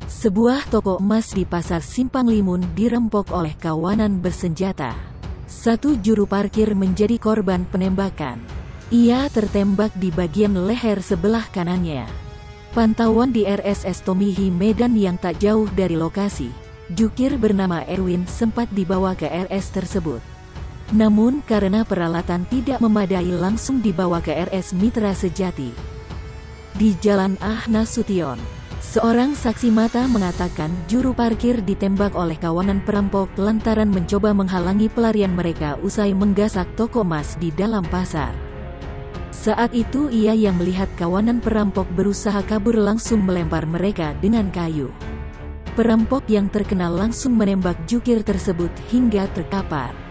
Sebuah toko emas di Pasar Simpang Limun dirempok oleh kawanan bersenjata. Satu juru parkir menjadi korban penembakan. Ia tertembak di bagian leher sebelah kanannya. Pantauan di RSS Tomihi Medan yang tak jauh dari lokasi, jukir bernama Erwin sempat dibawa ke RS tersebut. Namun karena peralatan tidak memadai langsung dibawa ke RS Mitra Sejati. Di Jalan Ah Nasution, seorang saksi mata mengatakan juru parkir ditembak oleh kawanan perampok lantaran mencoba menghalangi pelarian mereka usai menggasak toko emas di dalam pasar. Saat itu ia yang melihat kawanan perampok berusaha kabur langsung melempar mereka dengan kayu. Perampok yang terkenal langsung menembak jukir tersebut hingga terkapar.